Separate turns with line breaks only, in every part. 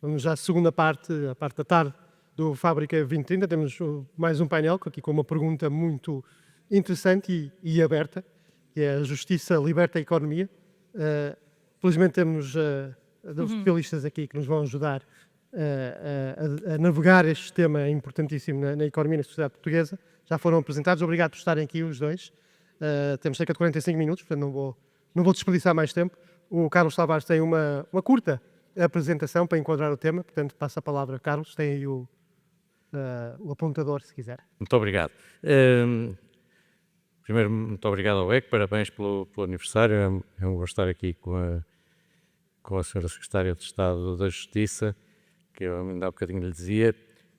Vamos já à segunda parte, a parte da tarde do Fábrica 2030. Temos mais um painel aqui com uma pergunta muito interessante e aberta, que é: a justiça liberta a economia? Felizmente temos dois especialistas aqui que nos vão ajudar a navegar este tema importantíssimo na economia e na sociedade portuguesa. Já foram apresentados. Obrigado por estarem aqui os dois. Temos cerca de 45 minutos, portanto não vou desperdiçar mais tempo. O Carlos Tavares tem uma curta apresentação para enquadrar o tema, portanto passo a palavra. Carlos, tem aí o apontador, se quiser.
Muito obrigado. Primeiro, muito obrigado ao EC, parabéns pelo aniversário. É um gosto estar aqui com a Sra. Secretária de Estado da Justiça, que eu ainda há bocadinho lhe dizia,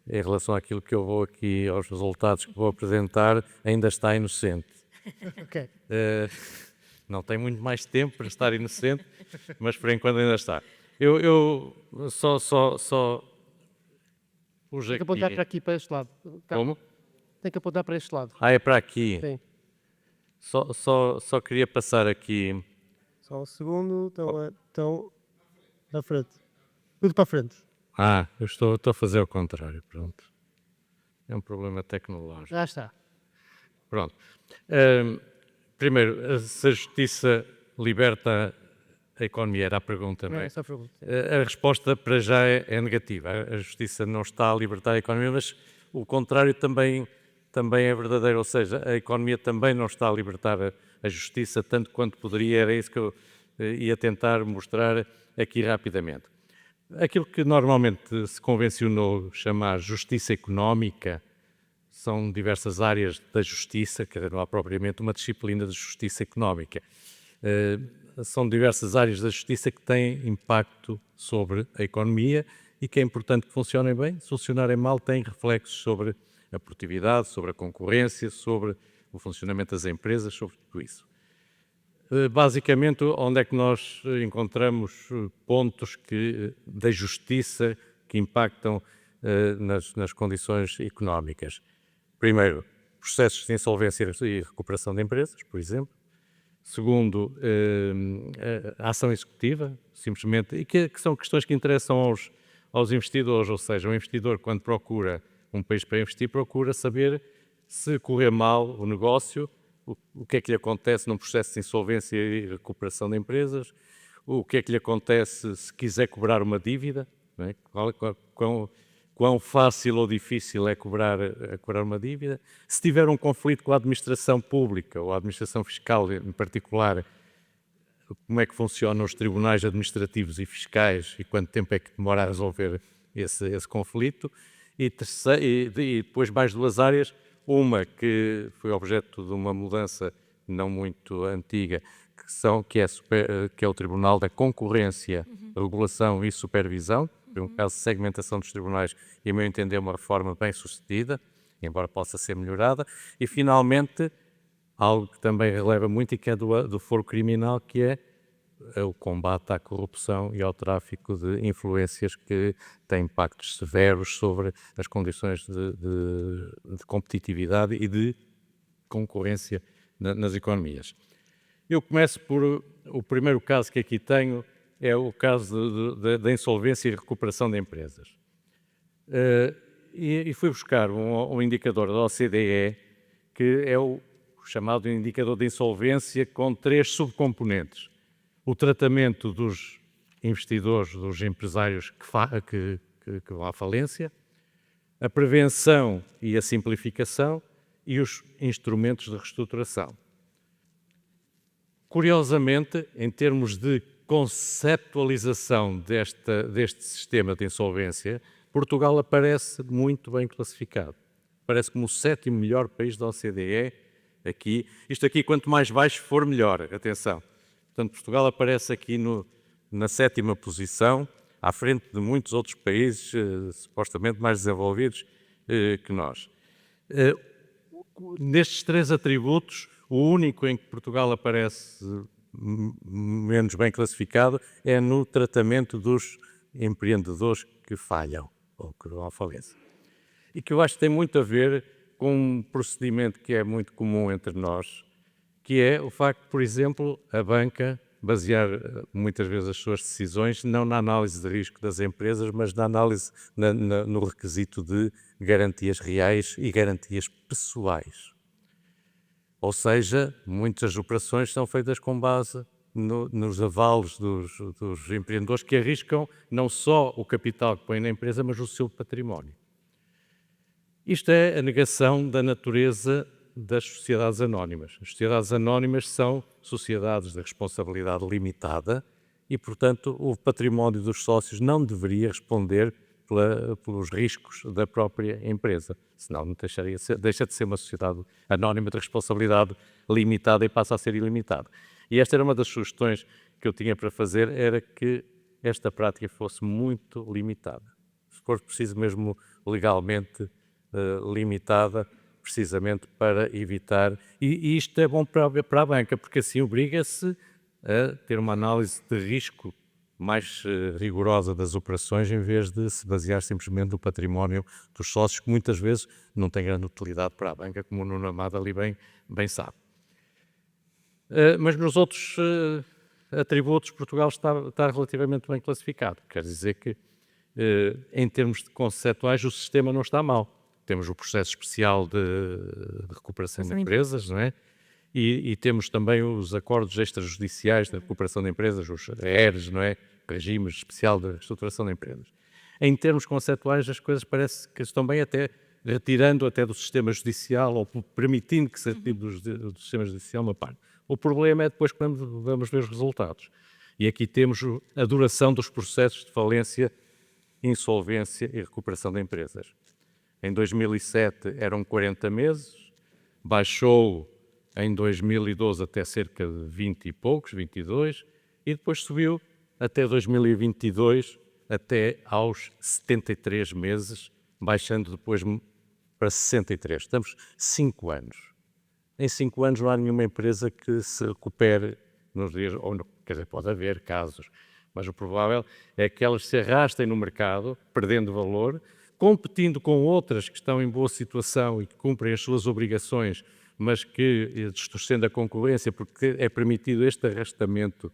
em relação àquilo que eu vou aqui, aos resultados que vou apresentar, ainda está inocente.
Ok.
Não tem muito mais tempo para estar inocente, mas por enquanto ainda está. Eu só pus
Tem que apontar para
aqui...
aqui, para este lado.
Como?
Tem que apontar para este lado.
É para aqui.
Sim.
Só queria passar aqui...
Só um segundo. Estão à frente. Tudo para a frente.
Eu estou a fazer o contrário, pronto. É um problema tecnológico.
Já está.
Pronto. Primeiro, se a justiça liberta a economia, era a pergunta, não é?
Essa é a pergunta.
A resposta para já é negativa. A justiça não está a libertar a economia, mas o contrário também é verdadeiro, ou seja, a economia também não está a libertar a justiça tanto quanto poderia. Era isso que eu ia tentar mostrar aqui rapidamente. Aquilo que normalmente se convencionou chamar justiça económica são diversas áreas da justiça, quer dizer, não há propriamente uma disciplina de justiça económica. São diversas áreas da justiça que têm impacto sobre a economia e que é importante que funcionem bem. Se funcionarem mal, têm reflexos sobre a produtividade, sobre a concorrência, sobre o funcionamento das empresas, sobre tudo isso. Basicamente, onde é que nós encontramos pontos da justiça que impactam nas condições económicas? Primeiro, processos de insolvência e recuperação de empresas, por exemplo. Segundo, a ação executiva, simplesmente, e que são questões que interessam aos investidores, ou seja, o investidor, quando procura um país para investir, procura saber se correr mal o negócio, o que é que lhe acontece num processo de insolvência e recuperação de empresas, o que é que lhe acontece se quiser cobrar uma dívida, não é? Quão fácil ou difícil é cobrar uma dívida. Se tiver um conflito com a administração pública ou a administração fiscal em particular, como é que funcionam os tribunais administrativos e fiscais e quanto tempo é que demora a resolver esse conflito. E depois mais duas áreas, uma que foi objeto de uma mudança não muito antiga, que é o Tribunal da Concorrência, Regulação e Supervisão. Foi um caso de segmentação dos tribunais e, a meu entender, uma reforma bem sucedida, embora possa ser melhorada. E, finalmente, algo que também releva muito e que é do foro criminal, que é o combate à corrupção e ao tráfico de influências, que tem impactos severos sobre as condições de competitividade e de concorrência nas economias. Eu começo por o primeiro caso que aqui tenho, é o caso da insolvência e recuperação de empresas. E fui buscar um indicador da OCDE, que é o chamado indicador de insolvência, com 3 subcomponentes: o tratamento dos investidores, dos empresários que vão à falência, a prevenção e a simplificação e os instrumentos de reestruturação. Curiosamente, em termos de conceptualização deste sistema de insolvência, Portugal aparece muito bem classificado. Aparece como o 7º melhor país da OCDE. Isto aqui, quanto mais baixo for, melhor. Atenção. Portanto, Portugal aparece aqui na 7ª posição, à frente de muitos outros países supostamente mais desenvolvidos que nós. Nestes 3 atributos, o único em que Portugal aparece menos bem classificado é no tratamento dos empreendedores que falham ou que vão à falência. E que eu acho que tem muito a ver com um procedimento que é muito comum entre nós, que é o facto, por exemplo, a banca basear muitas vezes as suas decisões não na análise de risco das empresas, mas na análise no requisito de garantias reais e garantias pessoais. Ou seja, muitas operações são feitas com base nos avalos dos empreendedores que arriscam não só o capital que põem na empresa, mas o seu património. Isto é a negação da natureza das sociedades anónimas. As sociedades anónimas são sociedades de responsabilidade limitada e, portanto, o património dos sócios não deveria responder pelos riscos da própria empresa. Senão não deixa de ser uma sociedade anónima de responsabilidade limitada e passa a ser ilimitada. E esta era uma das sugestões que eu tinha para fazer, era que esta prática fosse muito limitada. Se for preciso mesmo legalmente limitada, precisamente para evitar... E isto é bom para a banca, porque assim obriga-se a ter uma análise de risco mais rigorosa das operações, em vez de se basear simplesmente no património dos sócios, que muitas vezes não tem grande utilidade para a banca, como o Nuno Amado ali bem sabe. Mas nos outros atributos, Portugal está relativamente bem classificado. Quer dizer que, em termos de conceituais, o sistema não está mal. Temos o processo especial de recuperação de empresas, não é? E temos também os acordos extrajudiciais de recuperação de empresas, os RERs, não é? Regimes especial de reestruturação de empresas. Em termos conceituais, as coisas parece que estão bem, até retirando até do sistema judicial ou permitindo que se retire do sistema judicial uma parte. O problema é depois quando vamos ver os resultados. E aqui temos a duração dos processos de falência, insolvência e recuperação de empresas. Em 2007 eram 40 meses, baixou em 2012 até cerca de 20 e poucos, 22, e depois subiu até 2022, até aos 73 meses, baixando depois para 63. Estamos 5 anos. Em 5 anos não há nenhuma empresa que se recupere nos dias, ou não, quer dizer, pode haver casos, mas o provável é que elas se arrastem no mercado, perdendo valor, competindo com outras que estão em boa situação e que cumprem as suas obrigações, mas que, distorcendo a concorrência, porque é permitido este arrastamento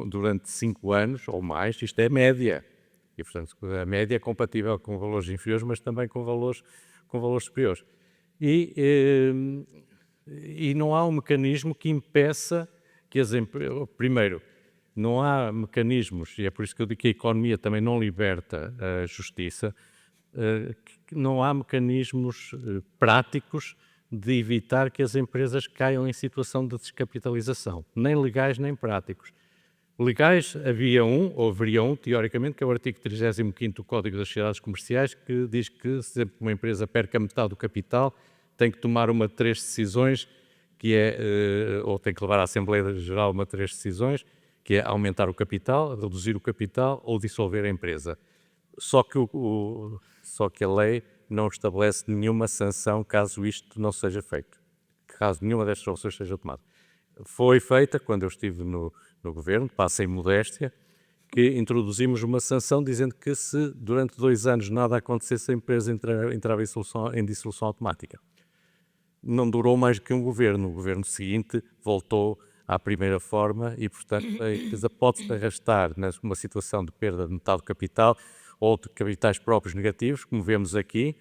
durante 5 anos ou mais, isto é média. E, portanto, a média é compatível com valores inferiores, mas também com valores superiores. E não há um mecanismo que impeça que as empresas... Primeiro, não há mecanismos, e é por isso que eu digo que a economia também não liberta a justiça, não há mecanismos práticos de evitar que as empresas caiam em situação de descapitalização, nem legais nem práticos. Legais haveria um, teoricamente, que é o artigo 35º do Código das Sociedades Comerciais, que diz que sempre que uma empresa perca metade do capital, tem que tomar uma de 3 decisões, que é, ou tem que levar à Assembleia Geral uma de 3 decisões, que é aumentar o capital, reduzir o capital ou dissolver a empresa. Só que a lei não estabelece nenhuma sanção caso isto não seja feito, caso nenhuma destas soluções seja tomada. Foi feita, quando eu estive no governo, passa em modéstia, que introduzimos uma sanção dizendo que se durante 2 anos nada acontecesse, a empresa entrava em dissolução automática. Não durou mais do que um governo. O governo seguinte voltou à primeira forma e, portanto, a empresa pode-se arrastar numa situação de perda de metade do capital ou de capitais próprios negativos, como vemos aqui.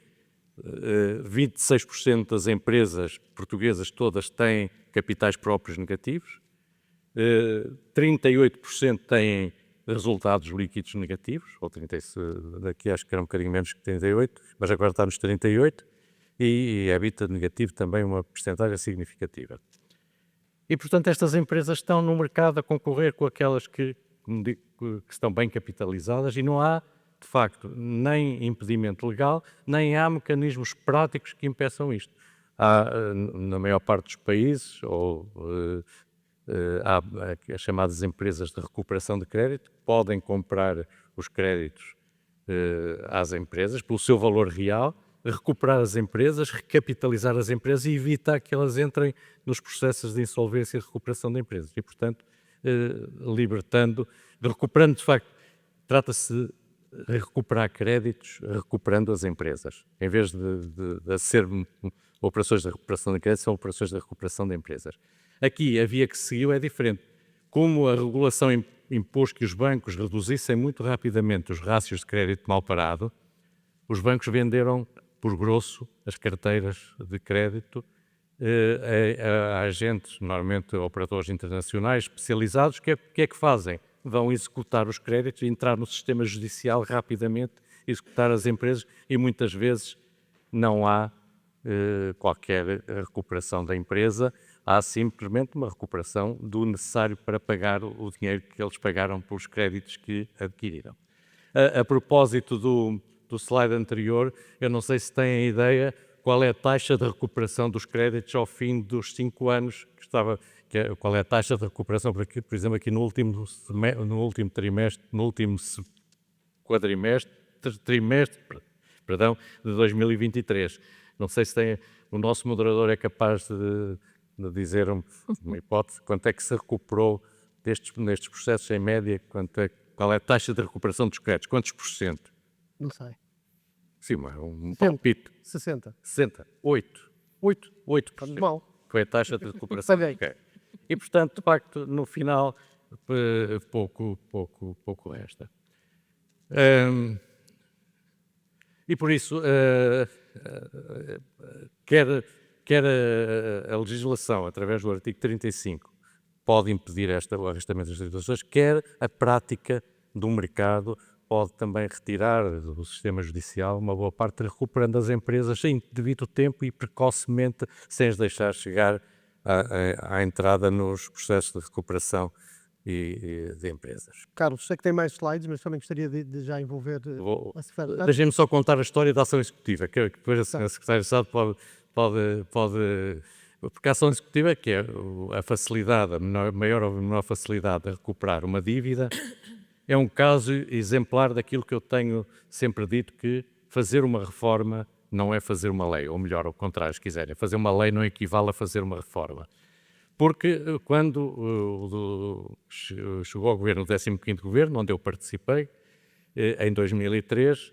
26% das empresas portuguesas todas têm capitais próprios negativos, 38% têm resultados líquidos negativos, ou 30, daqui acho que era um bocadinho menos que 38, mas agora está nos 38%, e EBITDA negativo também uma percentagem significativa. E, portanto, estas empresas estão no mercado a concorrer com aquelas que estão bem capitalizadas e não há, de facto, nem impedimento legal, nem há mecanismos práticos que impeçam isto. Há, na maior parte dos países, há as chamadas empresas de recuperação de crédito, que podem comprar os créditos às empresas pelo seu valor real, recuperar as empresas, recapitalizar as empresas e evitar que elas entrem nos processos de insolvência e recuperação de empresas. E, portanto, recuperando, de facto, trata-se de recuperar créditos, recuperando as empresas. Em vez de ser operações de recuperação de créditos, são operações de recuperação de empresas. Aqui, a via que se seguiu é diferente. como a regulação impôs que os bancos reduzissem muito rapidamente os rácios de crédito mal parado, os bancos venderam por grosso as carteiras de crédito a agentes, normalmente operadores internacionais especializados, que é que fazem? Vão executar os créditos, entrar no sistema judicial rapidamente, executar as empresas e muitas vezes não há qualquer recuperação da empresa, há simplesmente uma recuperação do necessário para pagar o dinheiro que eles pagaram pelos créditos que adquiriram. A propósito do slide anterior, eu não sei se têm ideia qual é a taxa de recuperação dos créditos ao fim dos 5 anos que estava, qual é a taxa de recuperação, por exemplo, aqui no último trimestre, no último trimestre, perdão, de 2023. Não sei se tem, o nosso moderador é capaz de dizer uma hipótese, quanto é que se recuperou nestes processos em média, qual é a taxa de recuperação dos créditos, quantos por cento?
Não sei.
Sim, um palpite.
60.
60, 8. 8%.
Estamos mal.
Foi a taxa de recuperação dos créditos. E, portanto, de facto, no final, pouco resta. E por isso, quer a legislação, através do artigo 35, pode impedir o arrastamento das situações, quer a prática do mercado pode também retirar do sistema judicial uma boa parte, recuperando as empresas em devido tempo e precocemente, sem as deixar chegar à entrada nos processos de recuperação de empresas.
Carlos, sei que tem mais slides, mas também gostaria de já envolver a Secretaria.
Deixem-me só contar a história da ação executiva, que depois a Secretária de Estado pode... Porque a ação executiva, que é a facilidade, a maior ou menor facilidade de recuperar uma dívida, é um caso exemplar daquilo que eu tenho sempre dito, que fazer uma reforma não é fazer uma lei, ou melhor, ao contrário, se quiserem, fazer uma lei não equivale a fazer uma reforma. Porque quando chegou ao governo, o 15º governo, onde eu participei, em 2003,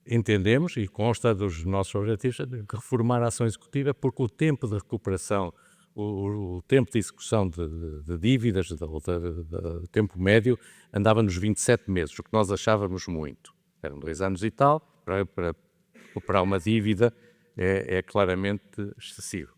entendemos, e consta dos nossos objetivos, de reformar a ação executiva, porque o tempo de recuperação, o tempo de execução de dívidas, o tempo médio, andava nos 27 meses, o que nós achávamos muito. Eram 2 anos e tal, para recuperar uma dívida é claramente excessivo.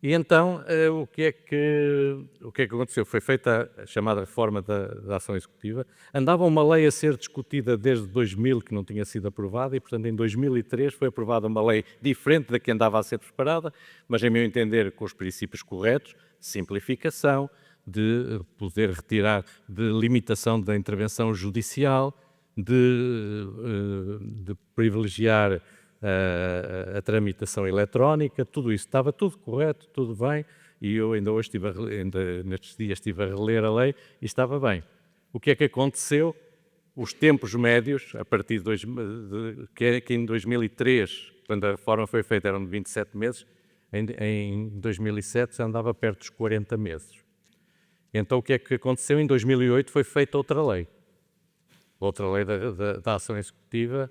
E então, o que é que aconteceu? Foi feita a chamada reforma da ação executiva. Andava uma lei a ser discutida desde 2000, que não tinha sido aprovada, e, portanto, em 2003 foi aprovada uma lei diferente da que andava a ser preparada, mas, em meu entender, com os princípios corretos, de simplificação, de poder retirar, de limitação da intervenção judicial, de privilegiar a tramitação eletrónica, tudo isso, estava tudo correto, tudo bem, e eu ainda hoje, nestes dias, estive a reler a lei e estava bem. O que é que aconteceu? Os tempos médios, a partir que em 2003, quando a reforma foi feita, eram de 27 meses, em 2007 já andava perto dos 40 meses. Então o que é que aconteceu? Em 2008 foi feita outra lei da ação executiva,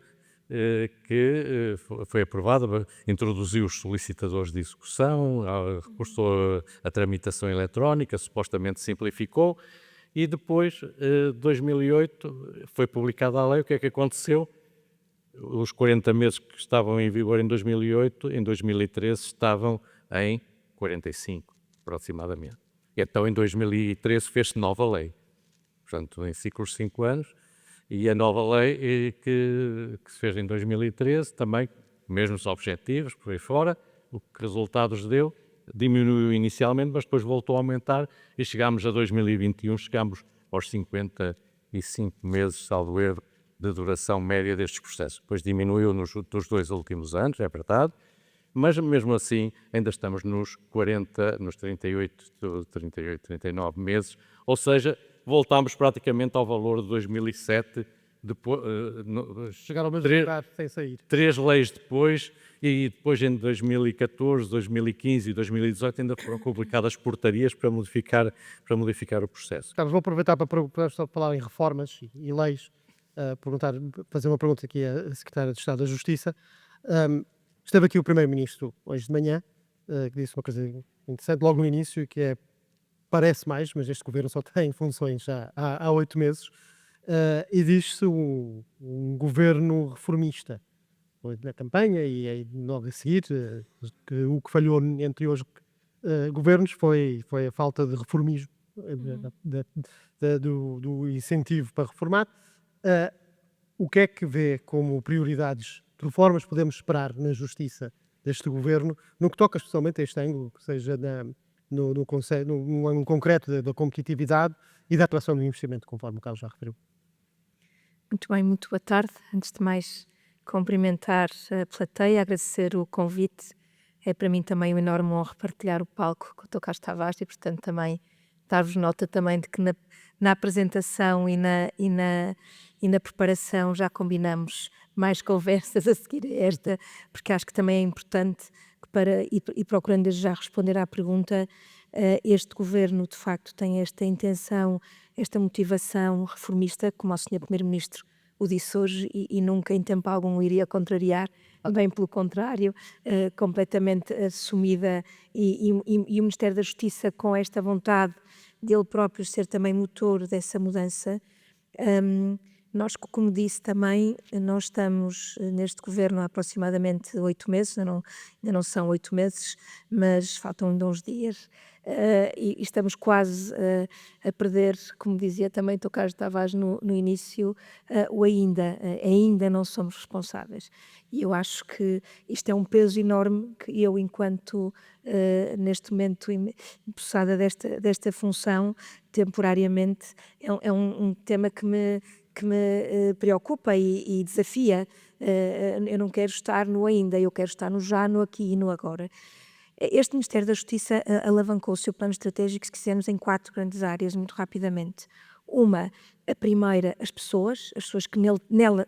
que foi aprovada, introduziu os solicitadores de execução, reforçou a tramitação eletrónica, supostamente simplificou, e depois, 2008, foi publicada a lei. O que é que aconteceu? Os 40 meses que estavam em vigor em 2008, em 2013 estavam em 45, aproximadamente. E então, em 2013, fez-se nova lei. Portanto, em ciclos de 5 anos, e a nova lei que se fez em 2013, também, mesmos objetivos, por aí fora, o que resultados deu, diminuiu inicialmente, mas depois voltou a aumentar, e chegámos a 2021, chegámos aos 55 meses, salvo erro, de duração média destes processos. Depois diminuiu nos 2 últimos anos, é verdade, mas mesmo assim ainda estamos nos 38, 39 meses, ou seja, voltámos praticamente ao valor de 2007,
chegaram ao mesmo lugar sem sair.
3 leis depois, e depois em 2014, 2015 e 2018 ainda foram publicadas portarias para modificar o processo.
Carlos, vou aproveitar para falar em reformas e leis, fazer uma pergunta aqui à Secretária de Estado da Justiça. Esteve aqui o Primeiro-Ministro hoje de manhã, que disse uma coisa interessante logo no início, que é parece mais, mas este governo só tem funções há 8 meses, e diz-se um governo reformista. Foi na campanha e logo a seguir, que o que falhou entre os governos foi a falta de reformismo, do incentivo para reformar. O que é que vê como prioridades de reformas podemos esperar na justiça deste governo, no que toca especialmente a este ângulo, que seja no ângulo concreto da competitividade e da atração do investimento, conforme o Carlos já referiu?
Muito bem, muito boa tarde. Antes de mais, cumprimentar a plateia, agradecer o convite. É para mim também uma enorme honra partilhar o palco com o Dr. Carlos Tavares e, portanto, também dar-vos nota também de que na apresentação e na preparação já combinamos mais conversas a seguir a esta, porque acho que também é importante e procurando desde já responder à pergunta, este governo de facto tem esta intenção, esta motivação reformista, como o Sr. Primeiro-Ministro o disse hoje, e nunca em tempo algum o iria contrariar, bem pelo contrário, completamente assumida, e o Ministério da Justiça com esta vontade dele próprio ser também motor dessa mudança. Nós, como disse também, nós estamos neste governo há aproximadamente 8 meses, ainda não são 8 meses, mas faltam ainda uns dias, e estamos quase a perder, como dizia também o Carlos Tavares no início, o ainda não somos responsáveis. E eu acho que isto é um peso enorme que eu, enquanto neste momento empossada desta função, temporariamente, é um tema que me preocupa e desafia. Eu não quero estar no ainda, eu quero estar no já, no aqui e no agora. Este Ministério da Justiça alavancou o seu plano estratégico, se quisermos, em 4 grandes áreas, muito rapidamente. A primeira, as pessoas que no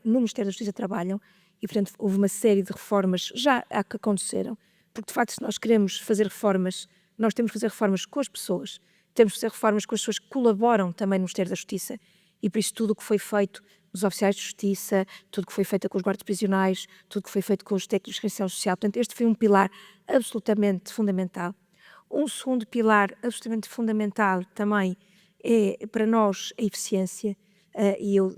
Ministério da Justiça trabalham, e portanto houve uma série de reformas já que aconteceram, porque de facto se nós queremos fazer reformas, nós temos que fazer reformas com as pessoas, temos que fazer reformas com as pessoas que colaboram também no Ministério da Justiça, e por isso tudo o que foi feito os oficiais de justiça, tudo o que foi feito com os guardas prisionais, tudo o que foi feito com os técnicos de reinserção social. Portanto, este foi um pilar absolutamente fundamental. Um segundo pilar absolutamente fundamental também é, para nós, a eficiência, e eu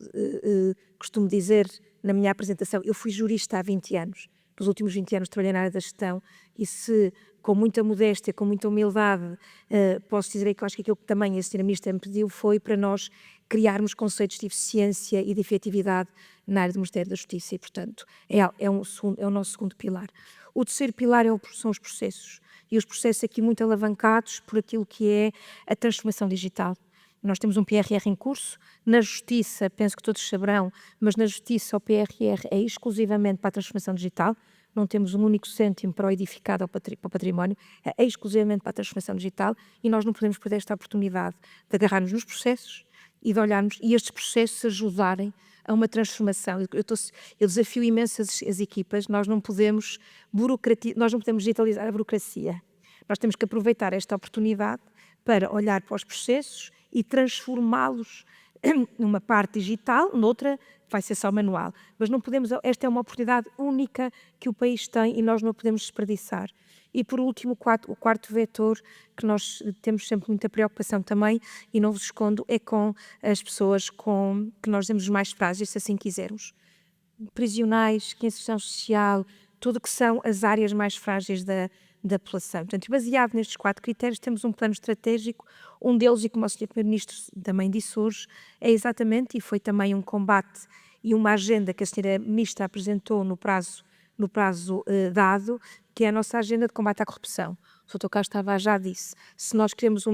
costumo dizer na minha apresentação, eu fui jurista há 20 anos, nos últimos 20 anos trabalhei na área da gestão, e se com muita modéstia, com muita humildade, posso dizer que eu acho que aquilo que também a Sra. Ministra me pediu foi para nós criarmos conceitos de eficiência e de efetividade na área do Ministério da Justiça, e portanto é o nosso segundo pilar. O terceiro pilar são os processos, e os processos aqui muito alavancados por aquilo que é a transformação digital. Nós temos um PRR em curso, na Justiça, penso que todos saberão, mas na Justiça o PRR é exclusivamente para a transformação digital, não temos um único cêntimo para o edificado ou para o património, é exclusivamente para a transformação digital, e nós não podemos perder esta oportunidade de agarrar-nos nos processos e de olharmos, e estes processos ajudarem a uma transformação. Eu desafio imenso as equipas, nós não podemos digitalizar a burocracia, nós temos que aproveitar esta oportunidade para olhar para os processos e transformá-los numa parte digital, noutra vai ser só manual. Mas não podemos, esta é uma oportunidade única que o país tem e nós não podemos desperdiçar. E por último, o quarto vetor, que nós temos sempre muita preocupação também, e não vos escondo, é com as pessoas que nós temos mais frágeis, se assim quisermos. Prisionais, inserção social, tudo que são as áreas mais frágeis da população. Portanto, baseado nestes 4 critérios, temos um plano estratégico, um deles, e como o Sr. Primeiro-Ministro também disse hoje, é exatamente, e foi também um combate e uma agenda que a Sra. Ministra apresentou no prazo dado, que é a nossa agenda de combate à corrupção. O Dr. Carlos Tavares já disse, se nós queremos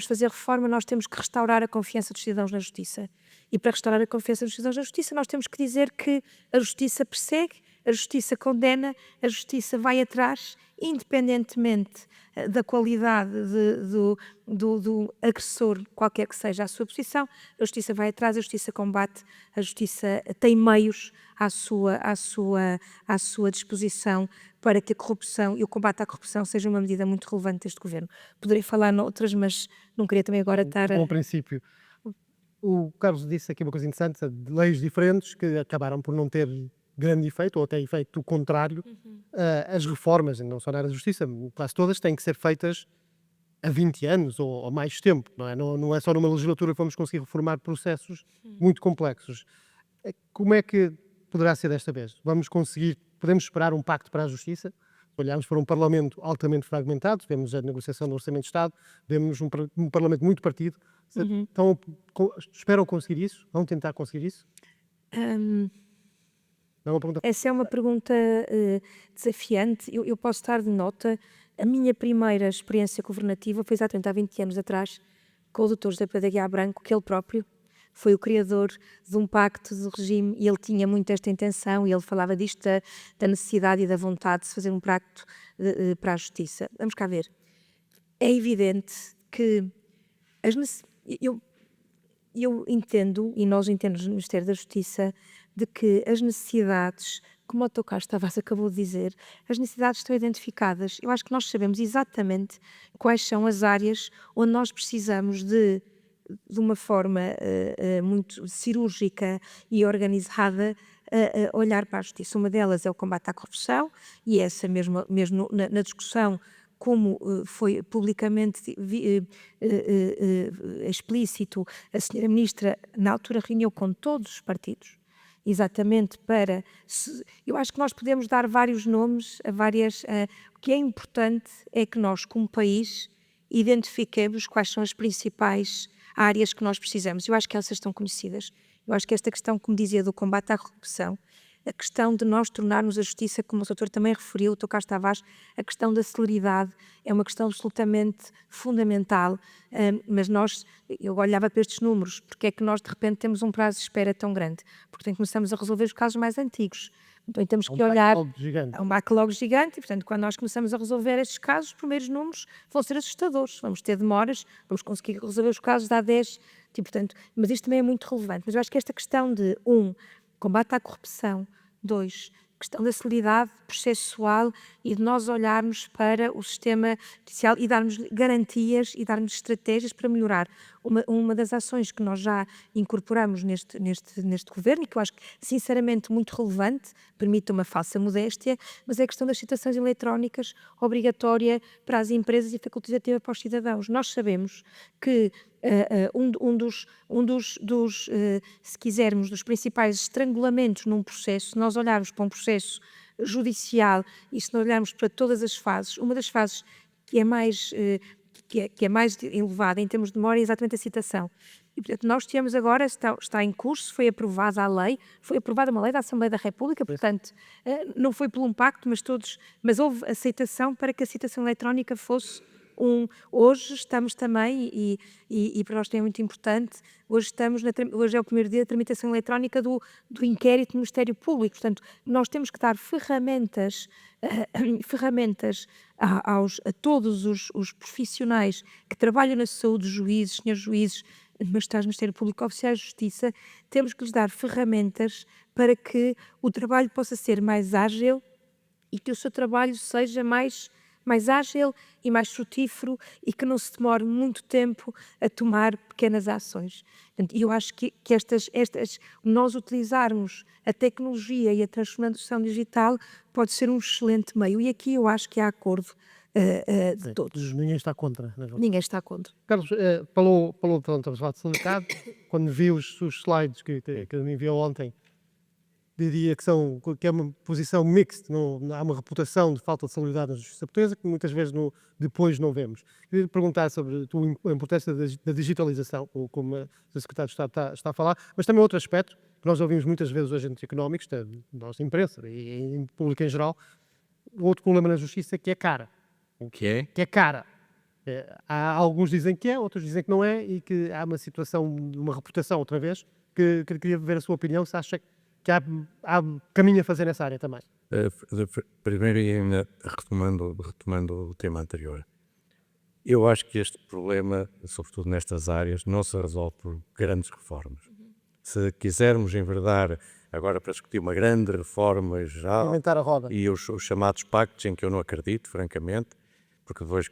fazer reforma, nós temos que restaurar a confiança dos cidadãos na Justiça. E para restaurar a confiança dos cidadãos na Justiça, nós temos que dizer que a Justiça persegue, a Justiça condena, a Justiça vai atrás, independentemente da qualidade do agressor, qualquer que seja a sua posição, a Justiça vai atrás, a Justiça combate, a Justiça tem meios à sua disposição para que a corrupção e o combate à corrupção seja uma medida muito relevante deste governo. Poderei falar noutras, mas não queria também agora estar
Um bom princípio. O Carlos disse aqui uma coisa interessante, de leis diferentes que acabaram por não ter grande efeito, ou até efeito contrário. As reformas, não só na área da justiça, quase todas, têm que ser feitas a 20 anos ou mais tempo, não é? Não é só numa legislatura que vamos conseguir reformar processos muito complexos. Como é que poderá ser desta vez? Podemos esperar um pacto para a justiça? Olhamos para um Parlamento altamente fragmentado, vemos a negociação do Orçamento de Estado, vemos um Parlamento muito partido. Esperam conseguir isso? Vão tentar conseguir isso?
Hum,
Não é uma pergunta.
Essa é uma pergunta desafiante. Eu posso dar de nota, a minha primeira experiência governativa foi exatamente há 20 anos atrás, com o Dr. José Pedro Aguiar Branco, que ele próprio foi o criador de um pacto de regime e ele tinha muito esta intenção e ele falava disto, da necessidade e da vontade de se fazer um pacto para a justiça. Vamos cá ver. É evidente que eu entendo, e nós entendemos no Ministério da Justiça, de que as necessidades, como o Dr. Carlos Tavares acabou de dizer, as necessidades estão identificadas. Eu acho que nós sabemos exatamente quais são as áreas onde nós precisamos de uma forma muito cirúrgica e organizada, olhar para a justiça. Uma delas é o combate à corrupção, e essa mesmo na discussão, como foi publicamente explícito, a senhora Ministra, na altura, reuniu com todos os partidos, exatamente para... Eu acho que nós podemos dar vários nomes a várias... O que é importante é que nós, como país, identifiquemos quais são as principais áreas que nós precisamos. Eu acho que elas estão conhecidas. Eu acho que esta questão, como dizia, do combate à corrupção, a questão de nós tornarmos a justiça, como o doutor também referiu, o Dr. Carlos Tavares, a questão da celeridade é uma questão absolutamente fundamental, mas eu olhava para estes números, porque é que nós de repente temos um prazo de espera tão grande? Porque começamos a resolver os casos mais antigos. Então temos que olhar... É um backlog gigante e, portanto, quando nós começamos a resolver estes casos, os primeiros números vão ser assustadores. Vamos ter demoras, vamos conseguir resolver os casos de há 10, e, portanto, mas isto também é muito relevante. Mas eu acho que esta questão de, combate à corrupção, 2, questão da celeridade processual e de nós olharmos para o sistema judicial e darmos garantias e darmos estratégias para melhorar. Uma das ações que nós já incorporamos neste governo e que eu acho que, sinceramente, muito relevante, permite uma falsa modéstia, mas é a questão das citações eletrónicas obrigatória para as empresas e facultativa para os cidadãos. Nós sabemos que se quisermos, dos principais estrangulamentos num processo, se nós olharmos para um processo judicial e se nós olharmos para todas as fases, uma das fases que é mais elevada em termos de memória é exatamente a citação. E, portanto, nós temos agora, está em curso, foi aprovada a lei, foi aprovada uma lei da Assembleia da República, portanto, não foi por um pacto, mas houve aceitação para que a citação eletrónica fosse hoje estamos também, e para nós também é muito importante, hoje é o primeiro dia da tramitação eletrónica do inquérito do Ministério Público, portanto, nós temos que dar ferramentas a todos os profissionais que trabalham na saúde, juízes, senhores juízes, magistrados do Ministério Público, oficiais de justiça, temos que lhes dar ferramentas para que o trabalho possa ser mais ágil e que o seu trabalho seja mais ágil e mais frutífero e que não se demore muito tempo a tomar pequenas ações. E eu acho que nós utilizarmos a tecnologia e a transformação digital pode ser um excelente meio. E aqui eu acho que há acordo de todos.
Ninguém está contra.
Ninguém está contra.
Carlos, falou estamos a falar de sindicato, quando vi os slides que me enviou ontem, diria que é uma posição mixta, há uma reputação de falta de solidariedade na justiça portuguesa que muitas vezes depois não vemos. Queria perguntar sobre a importância da digitalização, ou como a Secretária de Estado está a falar, mas também outro aspecto que nós ouvimos muitas vezes os agentes económicos, da nossa imprensa e em público em geral, outro problema na justiça que é cara.
O que é?
Que é cara. Há alguns dizem que é, outros dizem que não é, e que há uma situação, uma reputação, outra vez, que queria ver a sua opinião, se acha que há caminho a fazer nessa área também.
Primeiro, e ainda retomando o tema anterior, eu acho que este problema, sobretudo nestas áreas, não se resolve por grandes reformas. Se quisermos enverdar agora para discutir uma grande reforma geral
Inventar a roda.
e os chamados pactos, em que eu não acredito, francamente, porque depois,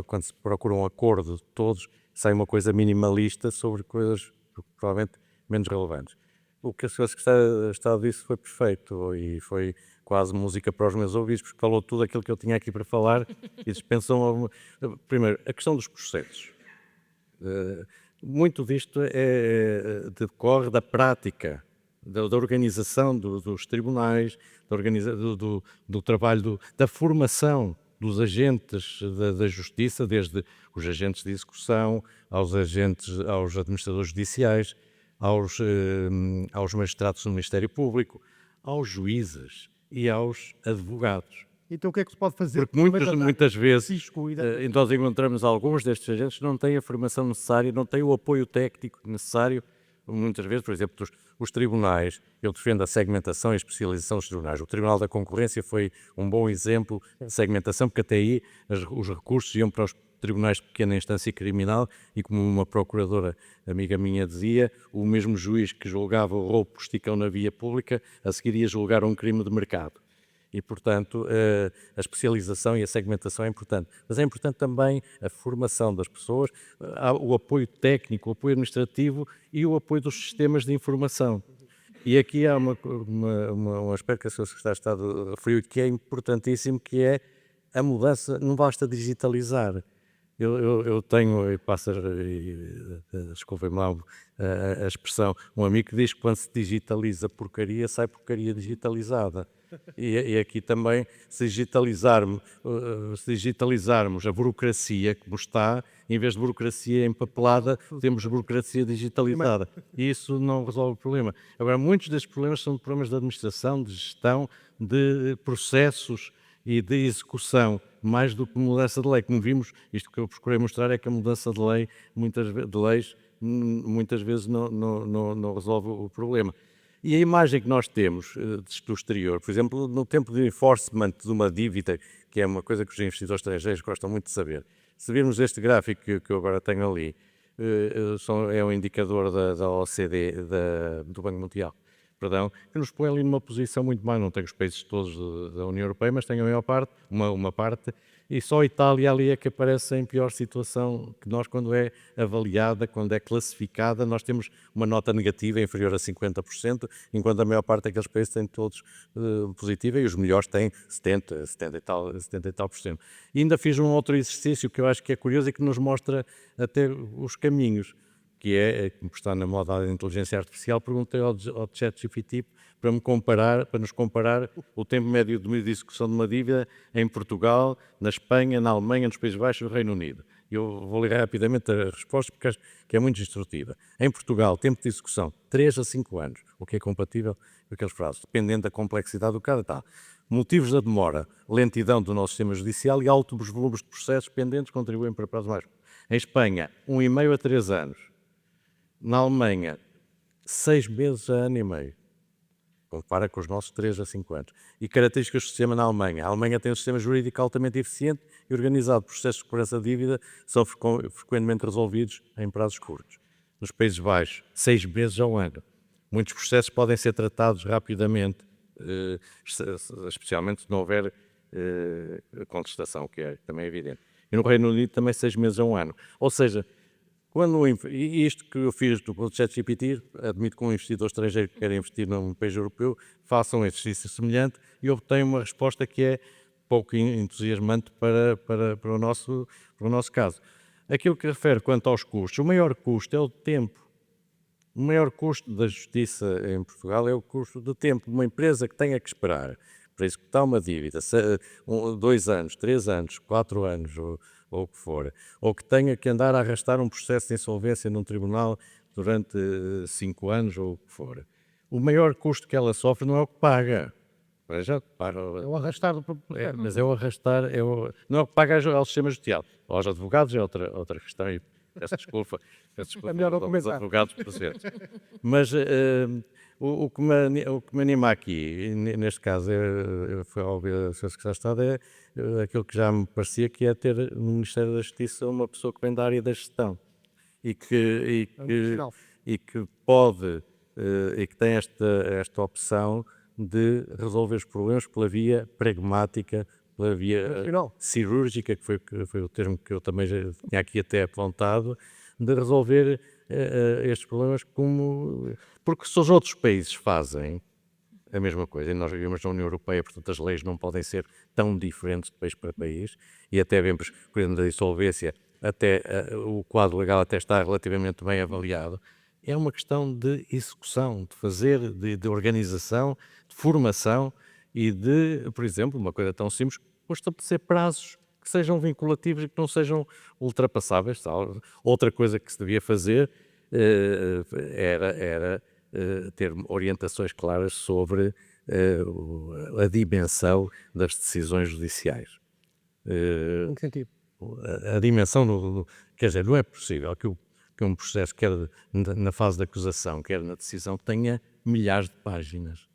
quando se procura um acordo de todos, sai uma coisa minimalista sobre coisas provavelmente menos relevantes. O que a Sra. Secretária de Estado disse foi perfeito, e foi quase música para os meus ouvidos, porque falou tudo aquilo que eu tinha aqui para falar e dispensam... Primeiro, a questão dos processos. Muito disto decorre da prática, da organização dos tribunais, do trabalho, da formação dos agentes da justiça, desde os agentes de execução, aos administradores judiciais, aos magistrados do Ministério Público, aos juízes e aos advogados.
Então o que é que se pode fazer?
Porque muitas vezes nós encontramos alguns destes agentes que não têm a formação necessária, não têm o apoio técnico necessário. Muitas vezes, por exemplo, os tribunais, eu defendo a segmentação e a especialização dos tribunais. O Tribunal da Concorrência foi um bom exemplo de segmentação, porque até aí os recursos iam para os tribunais de pequena instância criminal e, como uma procuradora amiga minha dizia, o mesmo juiz que julgava o roubo por esticão na via pública, a seguir ia julgar um crime de mercado. E, portanto, a especialização e a segmentação é importante. Mas é importante também a formação das pessoas, o apoio técnico, o apoio administrativo e o apoio dos sistemas de informação. E aqui há um aspecto que a Sra. Secretária de Estado referiu que é importantíssimo, que é a mudança. Não basta digitalizar. Eu tenho, desculpem-me lá a expressão, um amigo que diz que quando se digitaliza porcaria, sai porcaria digitalizada. E aqui também, se digitalizarmos a burocracia como está, em vez de burocracia empapelada, temos burocracia digitalizada. E isso não resolve o problema. Agora, muitos destes problemas são problemas de administração, de gestão, de processos e de execução, mais do que mudança de lei. Como vimos, isto que eu procurei mostrar é que a mudança de leis muitas vezes não resolve o problema. E a imagem que nós temos do exterior, por exemplo, no tempo de enforcement de uma dívida, que é uma coisa que os investidores estrangeiros gostam muito de saber, se virmos este gráfico que eu agora tenho ali, é um indicador da OCDE, do Banco Mundial, perdão, que nos põe ali numa posição muito má. Não tem os países todos da União Europeia, mas tem a maior parte, uma parte, e só a Itália ali é que aparece em pior situação que nós, quando é avaliada, quando é classificada, nós temos uma nota negativa inferior a 50%, enquanto a maior parte daqueles países têm todos positiva, e os melhores têm 70 e tal por cento. E ainda fiz um outro exercício que eu acho que é curioso e que nos mostra até os caminhos, que como está na moda da inteligência artificial, perguntei ao ChatGPT para nos comparar o tempo médio de execução de uma dívida em Portugal, na Espanha, na Alemanha, nos Países Baixos e no Reino Unido. Eu vou ler rapidamente a resposta, porque acho que é muito instrutiva. Em Portugal, tempo de execução, 3 a 5 anos, o que é compatível com aqueles prazos, dependendo da complexidade do caso. Motivos da demora, lentidão do nosso sistema judicial e altos volumes de processos pendentes contribuem para prazos mais. Em Espanha, 1,5 a 3 anos. Na Alemanha, 6 meses a ano e meio. Compara com os nossos 3 a 5 anos. E características do sistema na Alemanha. A Alemanha tem um sistema jurídico altamente eficiente e organizado. Processos de cobrança de dívida são frequentemente resolvidos em prazos curtos. Nos Países Baixos, 6 meses a um ano. Muitos processos podem ser tratados rapidamente, especialmente se não houver contestação, que também é evidente. E no Reino Unido também 6 meses a um ano. Ou seja, e isto que eu fiz do ChatGPT, admito que um investidor estrangeiro que quer investir num país europeu faça um exercício semelhante e obtenha uma resposta que é pouco entusiasmante para o nosso caso. Aquilo que refere quanto aos custos, o maior custo é o de tempo. O maior custo da justiça em Portugal é o custo de tempo. Uma empresa que tenha que esperar para executar uma dívida, 2 anos, 3 anos, 4 anos, ou o que for, ou que tenha que andar a arrastar um processo de insolvência num tribunal durante 5 anos, ou o que for. O maior custo que ela sofre não é o que paga.
É o arrastar do processo.
Mas é o arrastar, não é o que paga ao sistema judicial. Aos advogados é outra questão, e peço desculpa
É melhor não
aos
comentar.
advogados presentes. Mas o que me anima aqui, neste caso, foi ao ouvir a Sra. Secretária de Estado, é aquilo que já me parecia, que é ter no Ministério da Justiça uma pessoa que vem da área da gestão e que pode e que tem esta opção de resolver os problemas pela via pragmática, pela via cirúrgica, que foi o termo que eu também já tinha aqui até apontado, de resolver estes problemas porque se os outros países fazem, a mesma coisa. E nós vivemos na União Europeia, portanto as leis não podem ser tão diferentes de país para país, e até vemos, por exemplo, da insolvência, até o quadro legal até está relativamente bem avaliado. É uma questão de execução, de fazer, de organização, de formação e de, por exemplo, uma coisa tão simples como estabelecer prazos que sejam vinculativos e que não sejam ultrapassáveis. Outra coisa que se devia fazer era ter orientações claras sobre a dimensão das decisões judiciais.
Em que sentido?
A dimensão, quer dizer, não é possível que um processo, quer na fase de acusação, quer na decisão, tenha milhares de páginas.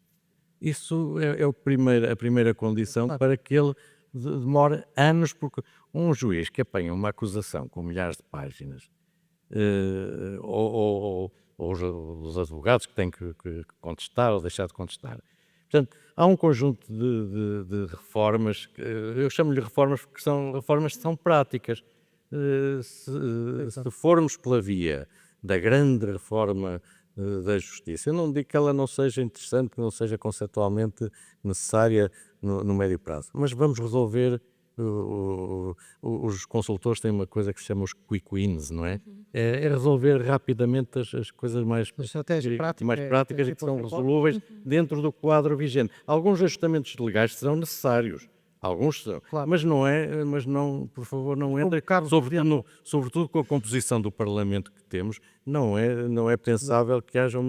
Isso é a primeira condição para que ele demore anos, porque um juiz que apanha uma acusação com milhares de páginas, ou os advogados que têm que contestar ou deixar de contestar. Portanto, há um conjunto de reformas, eu chamo-lhe reformas porque são reformas que são práticas. Se formos pela via da grande reforma da justiça, eu não digo que ela não seja interessante, que não seja conceptualmente necessária no médio prazo, mas vamos resolver. Os consultores têm uma coisa que se chama os quick wins, não é? É resolver rapidamente as coisas mais práticas e que são resolúveis dentro do quadro vigente. Alguns ajustamentos legais serão necessários, alguns são,
Claro.
mas não, por favor, não entre, sobretudo com a composição do Parlamento que temos, não é pensável que haja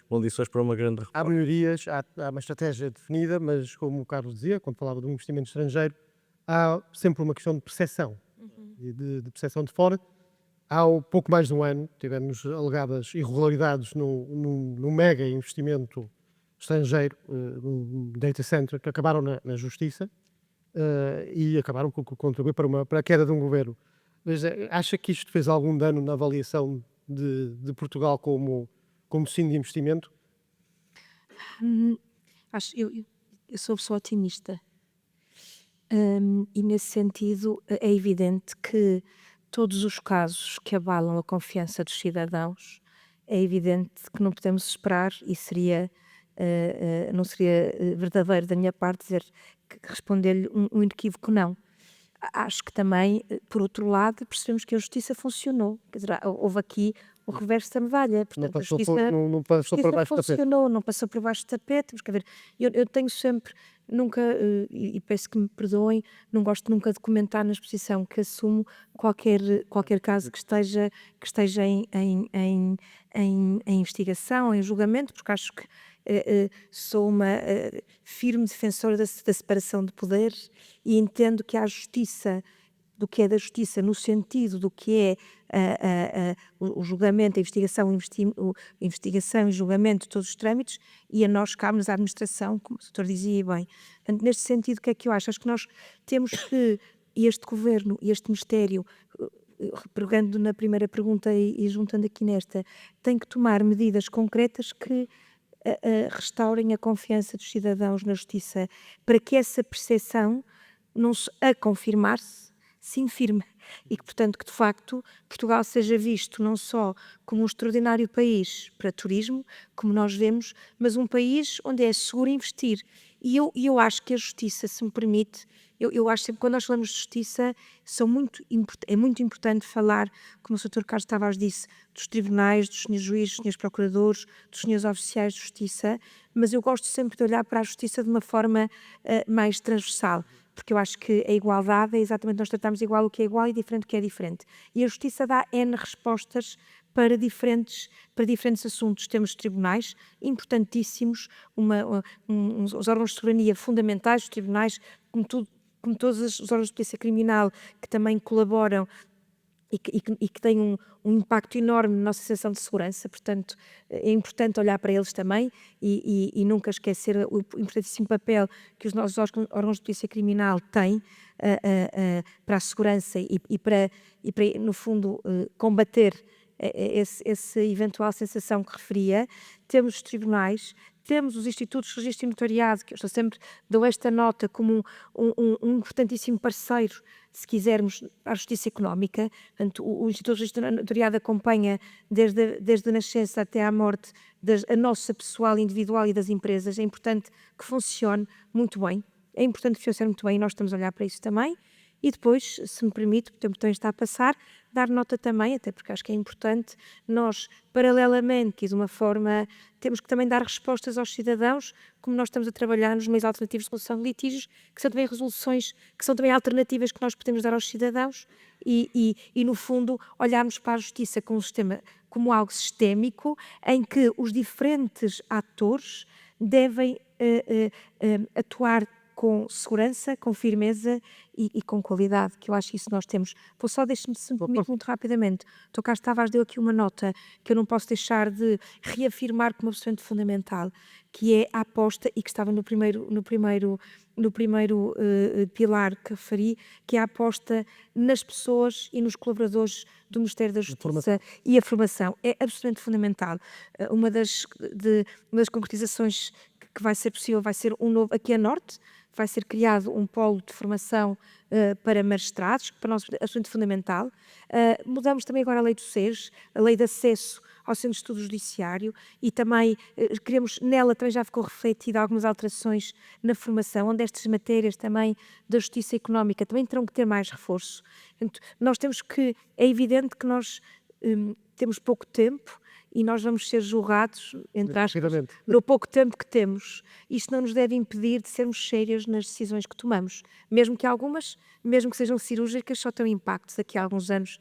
condições para uma grande
Há
reforma.
melhorias, há uma estratégia definida, mas como o Carlos dizia, quando falava do investimento estrangeiro, há sempre uma questão de percepção, e de percepção de fora. Há pouco mais de um ano tivemos alegadas irregularidades no mega investimento estrangeiro, num data center, que acabaram na justiça e acabaram por contribuir para a queda de um governo. Mas acha que isto fez algum dano na avaliação de Portugal como destino de investimento?
Eu sou pessoa otimista. E nesse sentido é evidente que todos os casos que abalam a confiança dos cidadãos, é evidente que não podemos esperar e não seria verdadeiro da minha parte responder-lhe um inequívoco não. Acho que também, por outro lado, percebemos que a justiça funcionou. Quer dizer, houve aqui o reverso da medalha. Portanto,
Não passou por baixo do tapete.
funcionou, não passou por baixo do tapete. Mas, quer ver, eu tenho sempre, nunca, e peço que me perdoem, não gosto nunca de comentar na exposição que assumo qualquer caso que esteja em investigação, em julgamento, porque acho que sou uma firme defensora da separação de poderes e entendo que há justiça, do que é da justiça, no sentido do que é o julgamento, a investigação e julgamento de todos os trâmites, e a nós cabe-nos a administração, como o doutor dizia bem. Portanto, neste sentido, o que é que eu acho? Acho que nós temos que, este governo e este Ministério, pegando na primeira pergunta e juntando aqui nesta, tem que tomar medidas concretas que restaurem a confiança dos cidadãos na justiça, para que essa percepção, a confirmar-se, se infirme. E que, portanto, que de facto Portugal seja visto não só como um extraordinário país para turismo, como nós vemos, mas um país onde é seguro investir. E eu acho que a justiça, se me permite, eu acho sempre, quando nós falamos de justiça, é muito importante falar, como o Sr. Carlos Tavares disse, dos tribunais, dos senhores juízes, dos senhores procuradores, dos senhores oficiais de justiça, mas eu gosto sempre de olhar para a justiça de uma forma mais transversal, porque eu acho que a igualdade é exatamente nós tratarmos igual o que é igual e diferente o que é diferente. E a justiça dá N respostas para diferentes assuntos. Temos tribunais importantíssimos, os órgãos de soberania fundamentais, os tribunais, como todos os órgãos de polícia criminal, que também colaboram e que têm um impacto enorme na nossa sensação de segurança. Portanto, é importante olhar para eles também e nunca esquecer o importantíssimo papel que os nossos órgãos de polícia criminal têm para a segurança e para no fundo, combater essa eventual sensação que referia. Temos os tribunais, temos os institutos de registro e notariado, que eu estou sempre, dou esta nota como um importantíssimo parceiro, se quisermos, à justiça económica. Portanto, o Instituto de Registro e Notariado acompanha desde a nascença até à morte a nossa pessoal individual e das empresas. É importante que funcione muito bem. É importante que funcione muito bem e nós estamos a olhar para isso também. E depois, se me permite, o tempo está a passar, dar nota também, até porque acho que é importante, nós, paralelamente, e de uma forma, temos que também dar respostas aos cidadãos, como nós estamos a trabalhar nos meios alternativos de resolução de litígios, que são também resoluções, que são também alternativas que nós podemos dar aos cidadãos e no fundo, olharmos para a justiça como um sistema, como algo sistémico, em que os diferentes atores devem atuar com segurança, com firmeza e com qualidade, que eu acho que isso nós temos. Vou só deixar-me muito rapidamente. Dr. Carlos Tavares deu aqui uma nota que eu não posso deixar de reafirmar como absolutamente fundamental, que é a aposta, e que estava no primeiro pilar que referi, que é a aposta nas pessoas e nos colaboradores do Ministério da Justiça e a formação. É absolutamente fundamental. Uma das concretizações que vai ser possível vai ser aqui a Norte, vai ser criado um polo de formação para magistrados, que para nós é absolutamente fundamental. Mudamos também agora a lei do SES, a lei de acesso ao Centro de Estudo Judiciário, e também queremos, nela também já ficou refletida algumas alterações na formação, onde estas matérias também da justiça económica também terão que ter mais reforço. Portanto, nós é evidente que nós temos pouco tempo, e nós vamos ser julgados, entre aspas, no pouco tempo que temos. Isto não nos deve impedir de sermos sérios nas decisões que tomamos, mesmo que algumas, mesmo que sejam cirúrgicas, só tenham impactos daqui a alguns anos.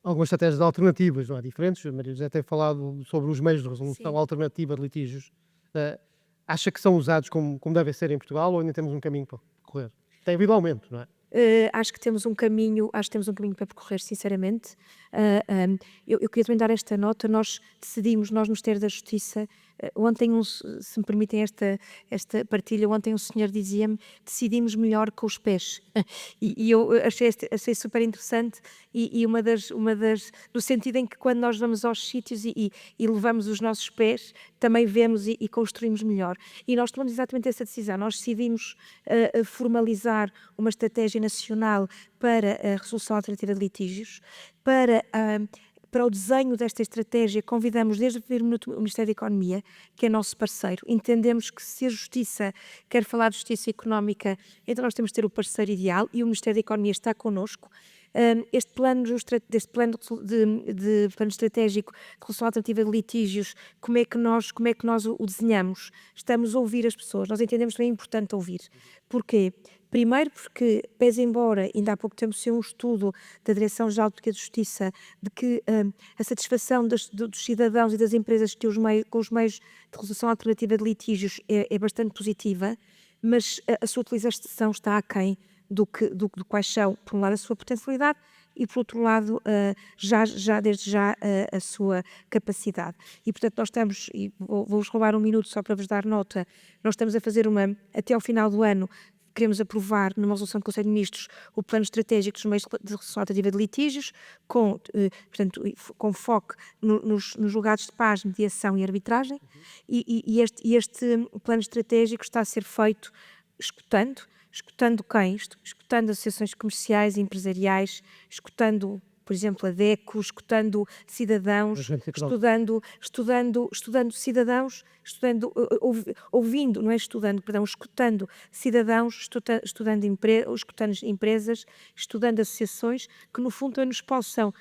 Algumas estratégias alternativas, não é? Diferentes. A Maria José tem falado sobre os meios de resolução alternativa de litígios. Acha que são usados como devem ser em Portugal, ou ainda temos um caminho para correr? Tem havido aumento, não é?
Acho que temos um caminho para percorrer, sinceramente. Eu queria também dar esta nota. Nós decidimos, nós no Ministério da Justiça, ontem, se me permitem esta partilha, ontem um senhor dizia-me: decidimos melhor com os pés. E eu achei super interessante, e uma das, no sentido em que quando nós vamos aos sítios e levamos os nossos pés, também vemos e construímos melhor. E nós tomamos exatamente essa decisão. Nós decidimos formalizar uma estratégia nacional para a resolução alternativa de litígios. Para o desenho desta estratégia, convidamos desde o primeiro minuto o Ministério da Economia, que é nosso parceiro. Entendemos que, se a Justiça quer falar de justiça económica, então nós temos de ter o parceiro ideal, e o Ministério da Economia está connosco. Este plano estratégico de resolução alternativa de litígios, como é que nós o desenhamos? Estamos a ouvir as pessoas. Nós entendemos que é importante ouvir. Porquê? Primeiro porque, pese embora ainda há pouco tempo saiu um estudo da Direção-Geral de Justiça de que a satisfação dos cidadãos e das empresas com os meios de resolução alternativa de litígios é bastante positiva, mas a sua utilização está aquém do quais são, por um lado, a sua potencialidade, e, por outro lado, desde já a sua capacidade. E, portanto, nós estamos, e vou-vos roubar um minuto só para vos dar nota, nós estamos a fazer até ao final do ano, queremos aprovar numa resolução do Conselho de Ministros o plano estratégico dos meios de resolução alternativa de litígios, com foco nos julgados de paz, mediação e arbitragem, e este plano estratégico está a ser feito escutando quem? Escutando associações comerciais e empresariais, escutando, por exemplo, a DECO, escutando cidadãos, estudando cidadãos, ouvindo, não é estudando, perdão, escutando cidadãos, escutando empresas, estudando associações, que no fundo nos possam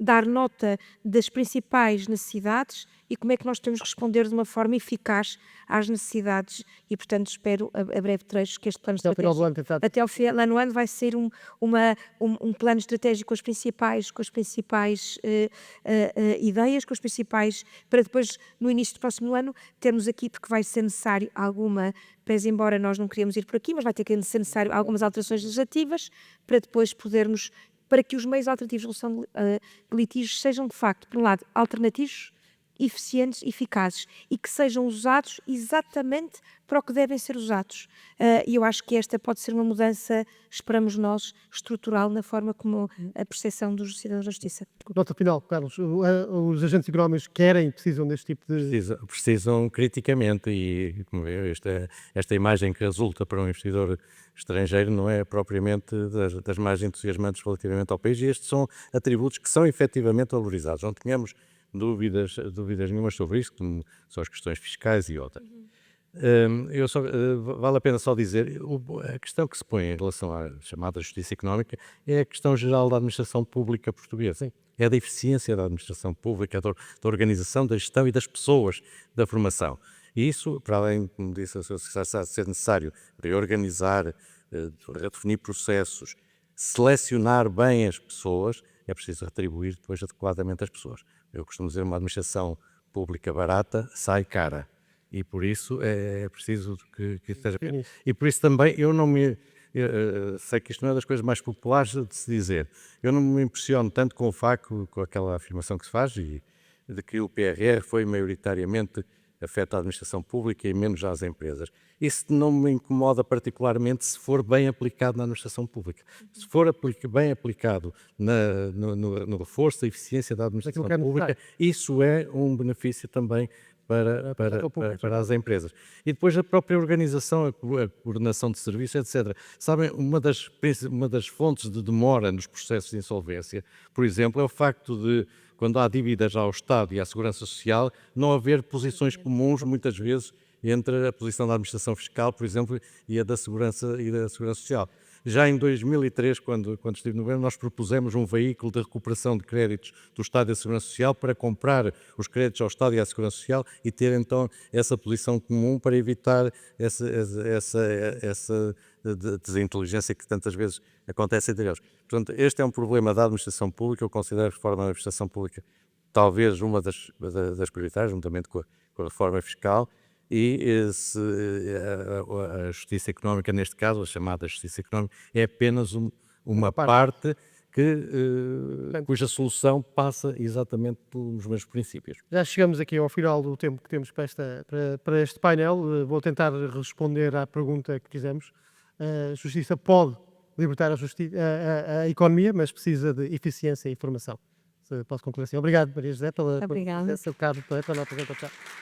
dar nota das principais necessidades e como é que nós temos de responder de uma forma eficaz às necessidades, e, portanto, espero a breve trecho que este plano estratégico, até ao final do ano, vai ser um plano estratégico com as principais ideias, com as principais, para depois, no início do próximo ano, termos aqui, porque vai ser necessário pese embora nós não queríamos ir por aqui, mas vai ter que ser necessário algumas alterações legislativas para depois para que os meios alternativos de resolução de litígios sejam, de facto, por um lado, alternativos
eficientes, eficazes e que sejam usados exatamente para o que devem ser usados. E eu acho que esta pode ser uma mudança, esperamos nós, estrutural na forma como a percepção dos cidadãos da justiça.
Nota final, Carlos. Os agentes económicos querem e precisam deste tipo de...
Precisam criticamente e, como vê, esta imagem que resulta para um investidor estrangeiro não é propriamente das mais entusiasmantes relativamente ao país, e estes são atributos que são efetivamente valorizados. Não tenhamos dúvidas nenhumas sobre isso, como são as questões fiscais e outras. Vale a pena só dizer, a questão que se põe em relação à chamada justiça económica é a questão geral da administração pública portuguesa.
Sim.
É da eficiência da administração pública, da organização, da gestão e das pessoas, da formação. E isso, para além, como disse, de ser necessário reorganizar, redefinir processos, selecionar bem as pessoas, é preciso retribuir depois adequadamente as pessoas. Eu costumo dizer, uma administração pública barata sai cara. E por isso é preciso que esteja bem. E por isso também sei que isto não é das coisas mais populares de se dizer. Eu não me impressiono tanto com o facto, com aquela afirmação que se faz, de que o PRR foi maioritariamente afeta a administração pública e menos às empresas. Isso não me incomoda particularmente se for bem aplicado na administração pública. Se for bem aplicado no reforço da eficiência da administração pública, isso é um benefício também para as empresas. E depois a própria organização, a coordenação de serviços, etc. Sabem, uma das fontes de demora nos processos de insolvência, por exemplo, é o facto de, quando há dívidas ao Estado e à Segurança Social, não haver posições comuns, muitas vezes, entre a posição da administração fiscal, por exemplo, e a da Segurança Social. Já em 2003, quando estive no governo, nós propusemos um veículo de recuperação de créditos do Estado e da Segurança Social para comprar os créditos ao Estado e à Segurança Social e ter então essa posição comum para evitar essa desinteligência que tantas vezes acontece entre eles. Portanto, este é um problema da administração pública. Eu considero a reforma da administração pública talvez uma das prioritárias, juntamente com a reforma fiscal. E a justiça económica, neste caso, a chamada justiça económica, é apenas uma parte cuja solução passa exatamente pelos mesmos princípios.
Já chegamos aqui ao final do tempo que temos para este painel. Vou tentar responder à pergunta que fizemos. A justiça pode libertar a economia, mas precisa de eficiência e formação. Se posso concluir assim. Obrigado, Maria José, pela
Obrigada.
presença, Carlos, pela apresentação.